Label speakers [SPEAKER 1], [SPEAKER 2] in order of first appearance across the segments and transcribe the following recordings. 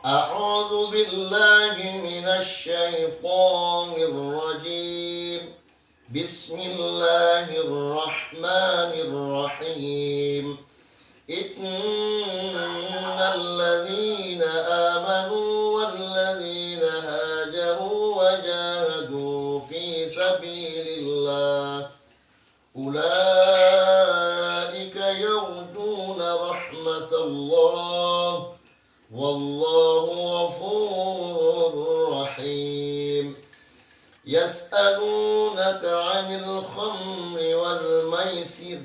[SPEAKER 1] أعوذ بالله من الشيطان الرجيم. بسم الله الرحمن الرحيم. إن الذين آمنوا والذين هاجروا وجاهدوا في سبيل الله أولئك يرجون رحمة الله والله غفور رحيم. يسألونك عن الخمر والميسر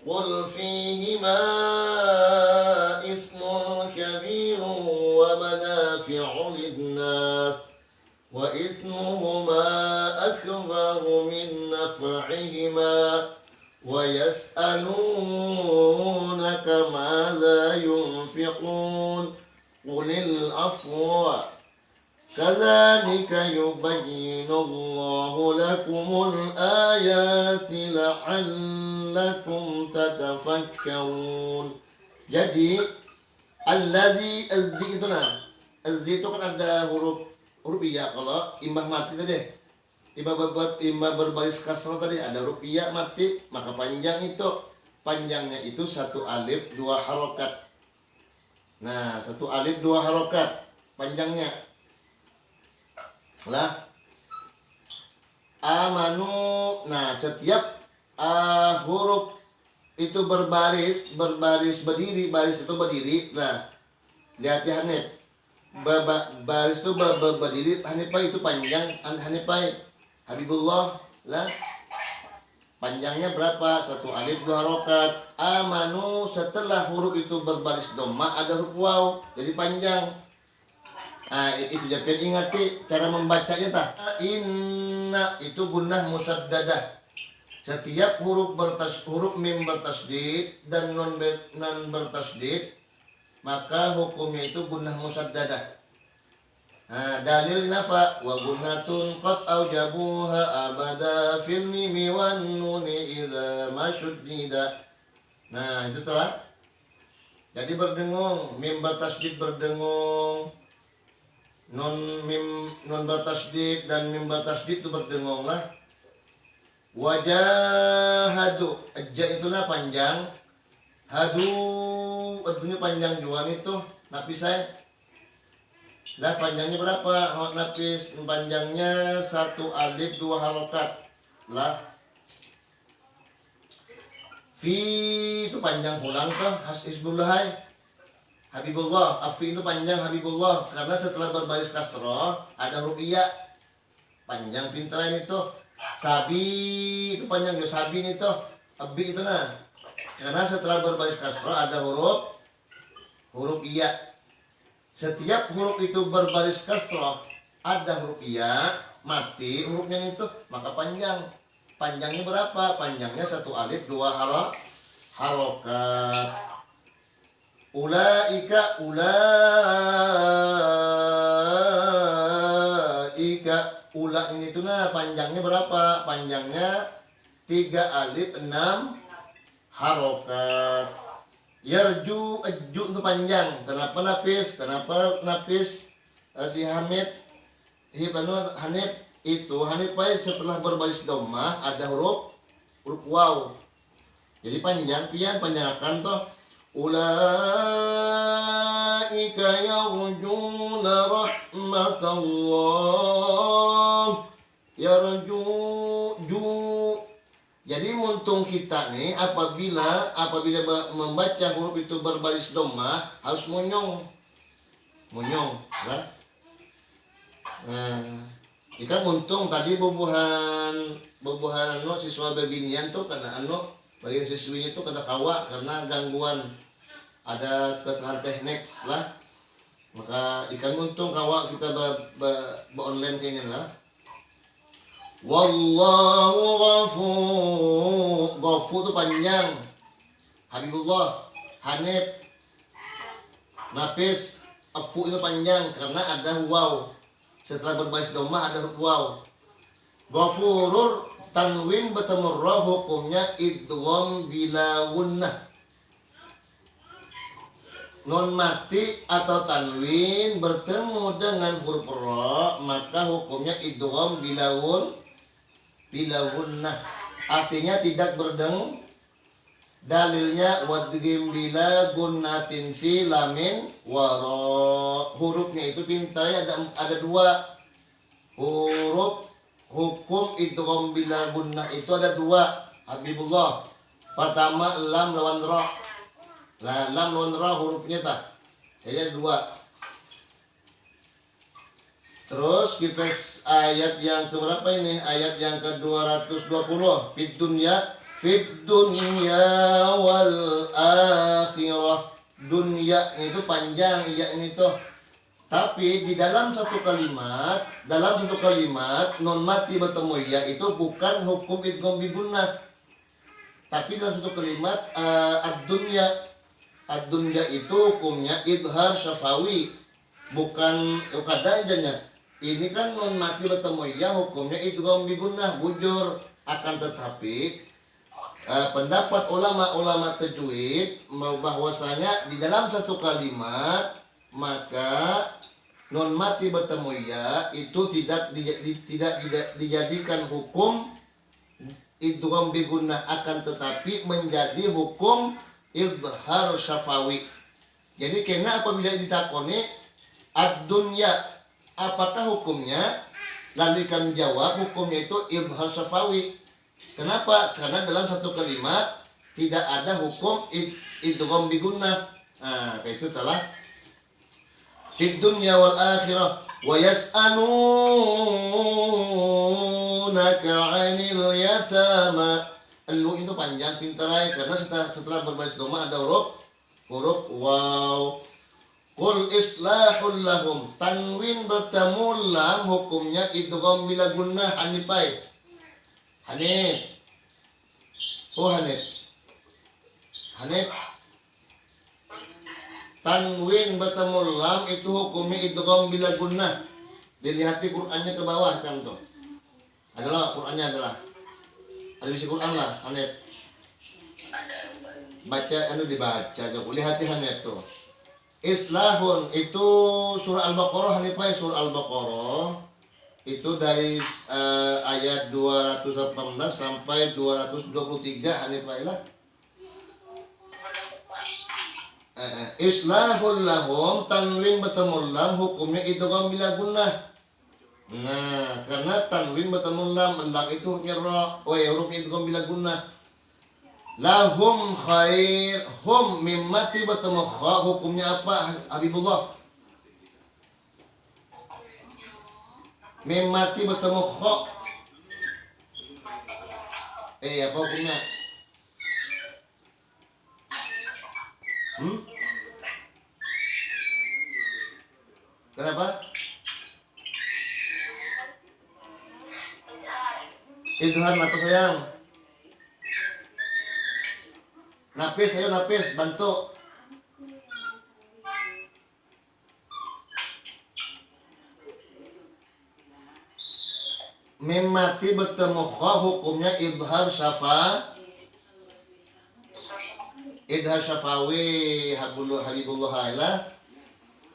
[SPEAKER 1] قل فيهما اسم كبير ومنافع للناس وإثمهما أكبر من نفعهما ويسألونك ماذا ينفقون قل العفو كذلك يبين الله لكم الآيات لعلكم تتفكرون. Jadi allazi azzi itu azzi itu kan ada huruf iya. Kalau imbah mati tadi imbah berbaris kasrah tadi ada huruf iya mati, maka panjangnya itu satu alif dua harokat. Nah, satu alif dua harokat panjangnya lah. Amanu. Nah, setiap huruf itu berbaris berdiri, baris itu berdiri. Nah, lihat ya Hanif. Baris itu berdiri, Hanifah itu panjang, Hanifah Habibullah lah. Panjangnya berapa? Satu alif dua harokat. Amanu, setelah huruf itu berbaris dhammah ada huruf waw, jadi panjang. Nah, itu jangan ingati cara membacanya tah. Inna itu gunnah musaddadah. Setiap huruf mim bertasdid dan non bertasdid, maka hukumnya itu gunnah musaddadah. Nah, dalil nafa wa gunnatun qad aujabuha abada fil mimi wan nuni idza mashuddida. Nah, itu telah. Jadi berdengung, mim bertasdid berdengung. Non bertasdid dan mim bertasdid itu berdengung lah. Wajahadu, aja itulah panjang. Hadu, adunya panjang juga itu. Napis saya. Lah panjangnya berapa? Napis panjangnya satu alif dua harokat lah. Fi itu panjang pulang tuh. Hasbullah. Habibullah, afi itu panjang Habibullah karena setelah berbaris kasroh ada huruf iya. Panjang pinteran itu. Sabi itu panjang juga sabi itu. Abi itu nah. Karena setelah berbaris kasroh ada huruf iya. Setiap huruf itu berbaris kasroh ada huruf iya, mati hurufnya itu, maka panjang. Panjangnya berapa? Panjangnya satu alif dua harokat. Ulaika ula ini tuh nah panjangnya berapa? Panjangnya 3 alif 6 harokat. Yarju eju itu panjang. Kenapa napis? Si Hamid Hanif itu setelah berbaris dhammah ada huruf waw. Jadi panjang akan toh. Ulaika yarjuna rahmatallah. Yarju. Jadi muntung kita nih apabila membaca huruf itu berbaris dhammah harus munyong kan? Nah, jika muntung tadi bubuhan siswa bebinian tuh karena bagian siswinya tuh kena kawa karena gangguan ada kesalahan teknik lah, maka ikan muntung kawa kita online kayaknya lah. Wallahu ghafur itu panjang. Habibullah, Hanif, Nafis, Afu itu panjang karena ada waw. Setelah berbaris dhammah ada waw. Ghafurur tanwin bertemu ra hukumnya idgham bila gunnah. nun mati atau tanwin bertemu dengan huruf ra, maka hukumnya idgham bilawunnah. Artinya tidak berdeng. Dalilnya wadghim bila gunnatin fi lamin wara. Hurufnya itu pintarnya ada dua. Huruf hukum idgham bila gunnah itu ada dua. Habibullah. Pertama lam lawan ra. Lah lam lawan ra hurufnya tak. Jadi ada dua. Terus kita ayat yang keberapa ini? Ayat yang ke-220. Fid dunya wal akhirah. Dunya itu panjang iya ini tuh. Tapi di dalam satu kalimat non mati bertemu ya itu bukan hukum idgham bi gunnah. Tapi dalam satu kalimat ad-dunya itu hukumnya idhar syafawi. Bukan kadang-kadangnya. Ini kan non mati bertemu ya hukumnya idgham bi gunnah bujur. Akan tetapi pendapat ulama tajwid bahwasanya di dalam satu kalimat maka non mati bertemu ya itu tidak dijadikan hukum idgham bi gunnah, akan tetapi menjadi hukum idhar syafawi. Jadi kena apabila ditakoni ad-dunya apakah hukumnya, lalu kami jawab hukumnya itu idhar syafawi. Kenapa? Karena dalam satu kalimat tidak ada hukum idgham bi gunnah. Nah, itu telah fid dunya wal akhirah wa yas'alunaka 'anil yatama. Lu itu panjang pintarai karena setelah berbaris doma ada huruf waw. Qul islahul lahum, tanwin bertemu lam hukumnya idgham bila gunnah. Hanif. Oh Hanif. Tanwin bertemu lam itu hukumnya idgham bila gunnah. Dilihati Qur'annya ke bawah kan tuh. Qur'annya adalah. Ada isi Qur'an lah, Hanif. Baca dibaca aja. Lihati Hanif tuh. Islahun itu surah Al-Baqarah, Hanif, surah Al-Baqarah. Itu dari ayat 218 sampai 223 Hanifailah. Islahul lahum, tanwin bertemu lam hukumnya idgham bila gunnah. Nah, karena tanwin bertemu lam itu hurufnya ra, hurufnya idgham bila gunnah. Lahum khair, hum mim mati bertemu kha, hukumnya apa Habibullah? Mim mati bertemu kha. Apa hukumnya? Kenapa? Idhar apa sayang? Napis, ayo napis, bantu. Mim mati bertemu kha hukumnya idhar syafawi Habibullah Hailah.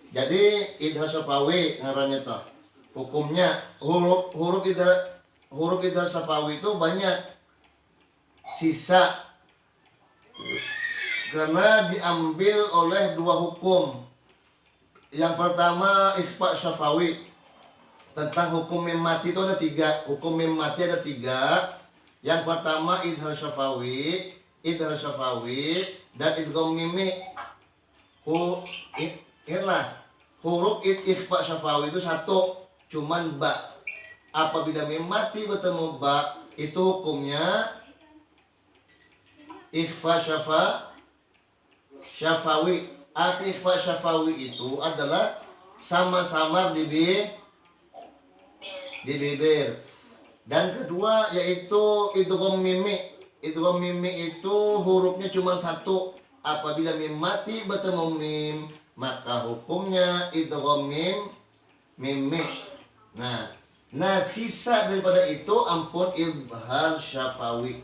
[SPEAKER 1] Jadi idhar syafawi ngarannya toh. Hukumnya huruf idhar syafawi itu banyak sisa karena diambil oleh dua hukum. Yang pertama ikhfa syafawi. Tentang hukum mim mati itu ada tiga. Hukum mim mati ada tiga. Yang pertama idhar syafawi dan idgham mimi. Ingatlah, huruf ikhfa syafawi itu satu, cuman ba. Apabila mim mati bertemu ba, itu hukumnya ikhfa syafawi. Arti ikhfa syafawi itu adalah samar-samar di bibir. Dan kedua yaitu idgham mimi. Idgham mimi itu hurufnya cuma satu. Apabila mim mati bertemu mim, maka hukumnya idgham mimi. Nah sisa daripada itu ampun idhar syafawi.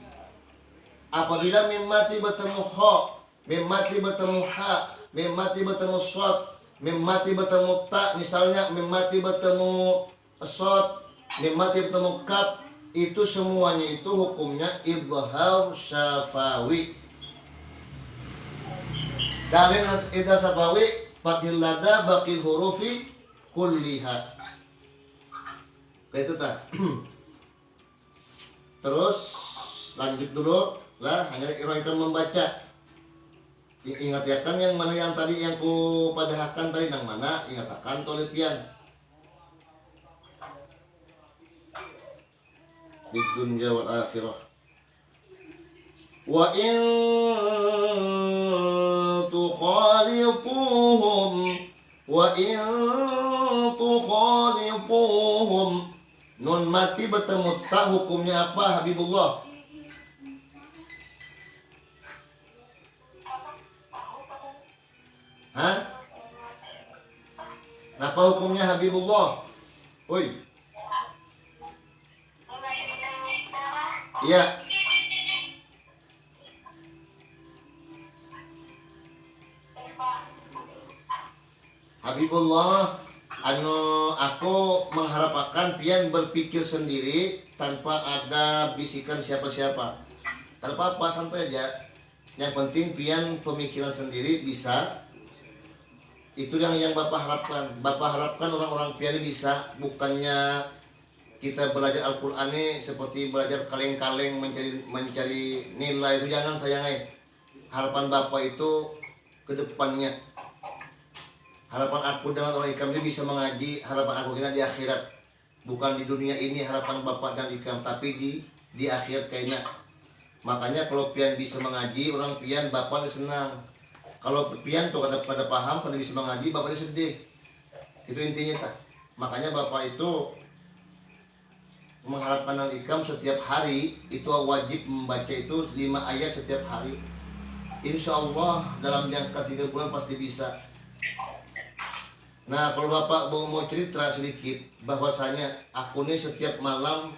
[SPEAKER 1] Apabila mim mati bertemu kha, mim mati bertemu ha, mim mati bertemu shad, mim mati bertemu ta, misalnya mim mati bertemu shad, mim mati bertemu kaf, itu semuanya itu hukumnya idhar syafawi. Dalil idhar syafawi fathil lada baqil hurufi kulliha. Kayak itu tak. Terus lanjut dulu lah, hanya irohkan membaca. Ingat ya kan yang mana yang tadi yang ku padahkan tadi yang mana, ingat akan oleh pian di dunia wal akhirah. Wa in tukhalituhum wa in tukhalituhum, nun mati bertemu ta hukumnya apa Habibullah? Hah? Apa hukumnya Habibullah? Oi. Iya. Habibullah, aku mengharapkan pian berpikir sendiri tanpa ada bisikan siapa-siapa. Tanpa apa, santai aja. Yang penting pian pemikiran sendiri bisa. Itu yang Bapak harapkan. Bapak harapkan orang-orang pian bisa, bukannya kita belajar Al-Qur'an ini seperti belajar kaleng-kaleng mencari nilai. Itu jangan sayang. Harapan Bapak itu ke depannya. Harapan aku dengan orang Ikam ini bisa mengaji, harapan aku ini di akhirat. Bukan di dunia ini harapan Bapak dan Ikam, tapi di akhirat kayaknya. Makanya kalau pian bisa mengaji, orang pian Bapak senang. Kalau pian tuh pada paham, pada bisa mengaji, Bapak ini sedih. Itu intinya tak. Makanya Bapak itu mengharapkan dan Ikam setiap hari itu wajib membaca itu 5 ayat setiap hari. Insya Allah dalam jangka 3 bulan pasti bisa. Nah, kalau Bapak mau cerita sedikit bahwasanya aku ini setiap malam,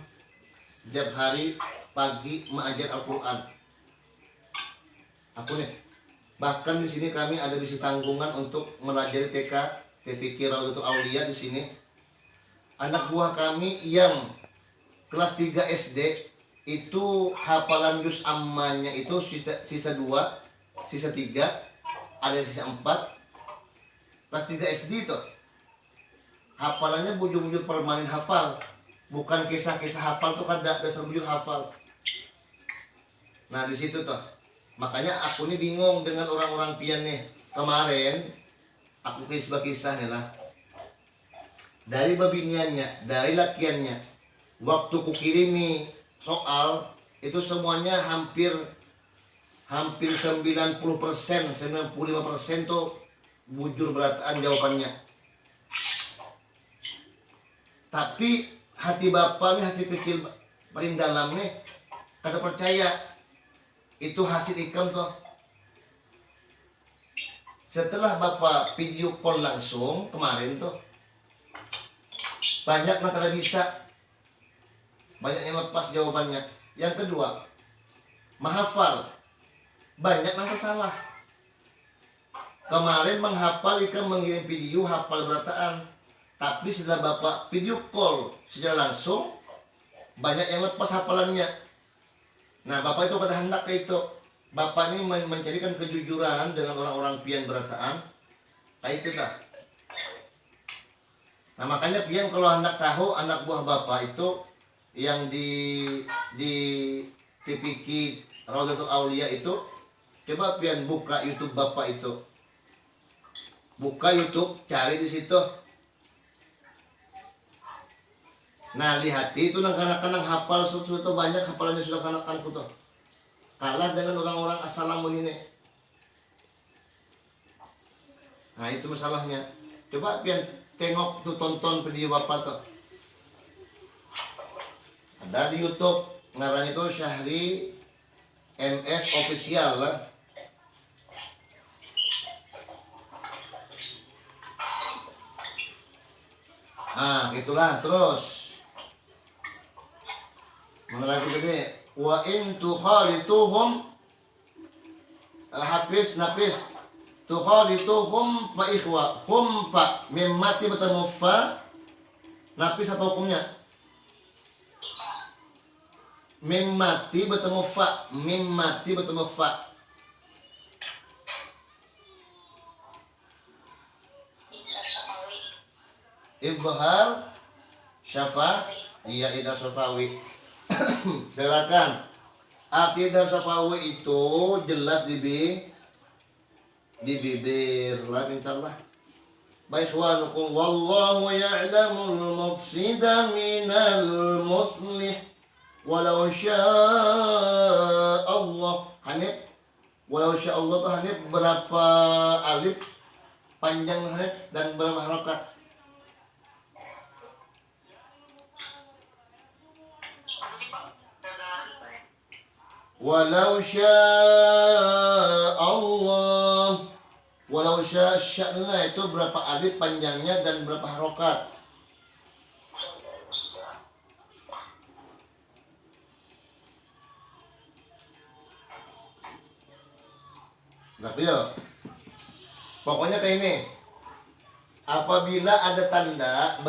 [SPEAKER 1] setiap hari pagi mengajar Al-Qur'an. Aku nih. Bahkan di sini kami ada bisi tanggungan untuk melajari TK, TVQ Raudatul Aulia di sini. Anak buah kami yang kelas 3 SD itu hafalan juz ammanya itu sisa 2, sisa 3, ada sisa 4. Kelas 3 SD itu hafalannya bujur-bujur permanen hafal, bukan kisah-kisah hafal tuh kan dasar bujur hafal. Nah di situ tuh, makanya aku ini bingung dengan orang-orang pian nih. Kemarin aku kisah-kisah nih lah, dari babiniannya, dari lakiannya, waktu ku kirimi soal itu semuanya hampir 90%, 95% tuh bujur berataan jawabannya. Tapi hati Bapak nih, hati kecil paling dalam nih, kata percaya itu hasil Ikam tuh. Setelah Bapak video call langsung kemarin tuh, banyak yang kada bisa, banyak yang lepas jawabannya. Yang kedua, menghafal, banyak yang salah. Kemarin menghafal Ikam mengirim video hafal berataan, tapi setelah Bapak video call secara langsung, banyak yang lepas hafalannya. Nah, Bapak itu pada hendak ke itu. Bapak ini mencarikan kejujuran dengan orang-orang pian berataan. Kayak itu dah. Nah, makanya pian kalau hendak tahu anak buah Bapak itu yang di TPQ Raudatul Aulia itu, coba pian buka YouTube Bapak itu. Buka YouTube, cari di situ. Nah, lihat itu kanak-kanak hafal sudah banyak, hafalannya sudah kanak-kanku tuh. Kalah dengan orang-orang assalamu ini. Nah, itu masalahnya. Coba pian tengok tuh, tonton video Bapak tuh. Ada di YouTube, ngarannya tuh Syahri MS Official lah. Nah, itulah terus. Mana lagi tadi? Wa in tukhalituhum, habis napis. Tukhalituhum fa ikhwa. Hum fa. Mim mati bertemu fa. Napis apa hukumnya? Mim mati bertemu fa. Mim mati bertemu fa. Ibhar syafa. Iya, idhar syafawi. Silakan. Arti idhar syafawi itu jelas di bibir. Lah mintalah. Baikwanukum wallahu ya'lamul mufsida minal muslih walau syaa Allah. Hanif, walau syaa Allah tuh Hanif berapa alif panjang Hanif dan berapa harokat? Walau syaa Allah. Walau syaa itu berapa alif panjangnya dan berapa harokat? Tapi ya, pokoknya kayak ini. Apabila ada tanda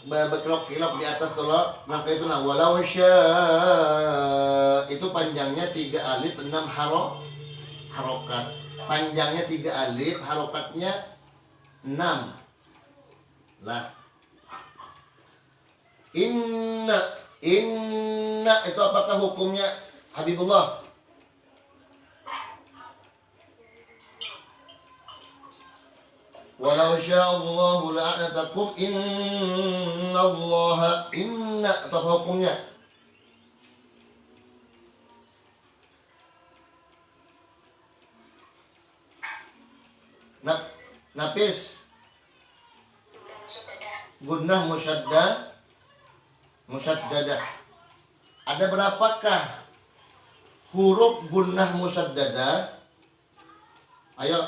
[SPEAKER 1] berkelok-kelok di atas tolok, maka itu nah walau syaa itu panjangnya 3 alif 6 harokat. Panjangnya 3 alif, harokatnya 6. Lah. Inna itu apakah hukumnya Habibullah? Walau sya'allahu la'anatakum innallaha. Inna itu apa hukumnya? Napis gunnah musyaddadah. Ada berapakah huruf gunnah musyaddadah? Ayo,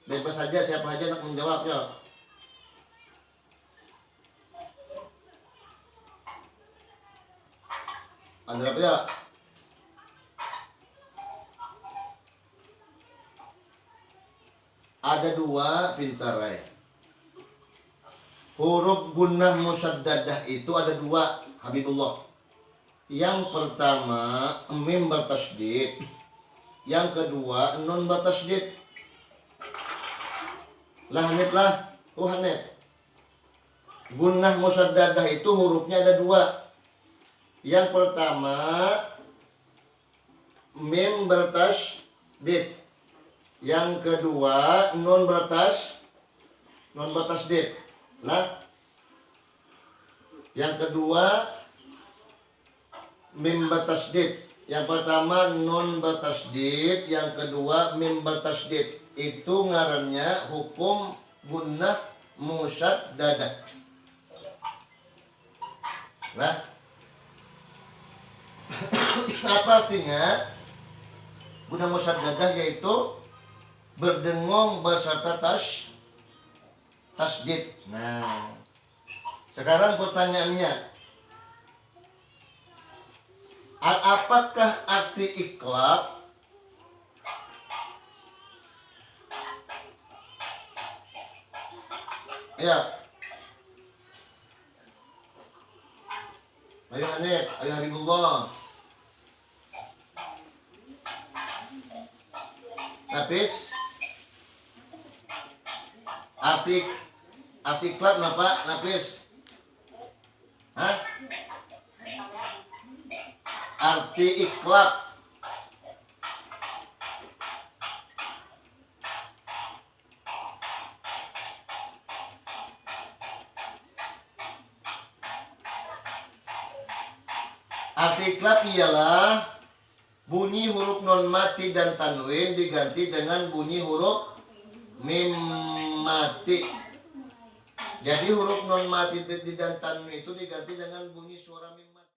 [SPEAKER 1] bebas saja, siapa aja nak menjawab ya. Ada berapa ya? Ada 2, pintar ya. Huruf gunnah musyaddadah itu ada 2, Habibullah. Yang pertama mim bertasydid, yang kedua nun bertasydid. Lah Hanif lah, Hanif. Gunnah musyaddadah itu hurufnya ada 2. Yang pertama mim bertasydid, yang kedua nun bertasydid. Nah, yang kedua mim bertasydid. Yang pertama nun bertasydid, yang kedua mim bertasydid. Itu ngarannya hukum gunnah musyaddadah. Nah, apa artinya gunnah musyaddadah? Yaitu berdengung beserta tasydid. Nah, sekarang pertanyaannya, apakah arti iqlab? Ya, ayo Hanif, ayo Habibullah. Habis arti iqlab apa? Napis. Hah? Arti iqlab. Arti iqlab ialah bunyi huruf non mati dan tanwin diganti dengan bunyi huruf mim mati. Jadi huruf non mati dan tanwin itu diganti dengan bunyi suara mim.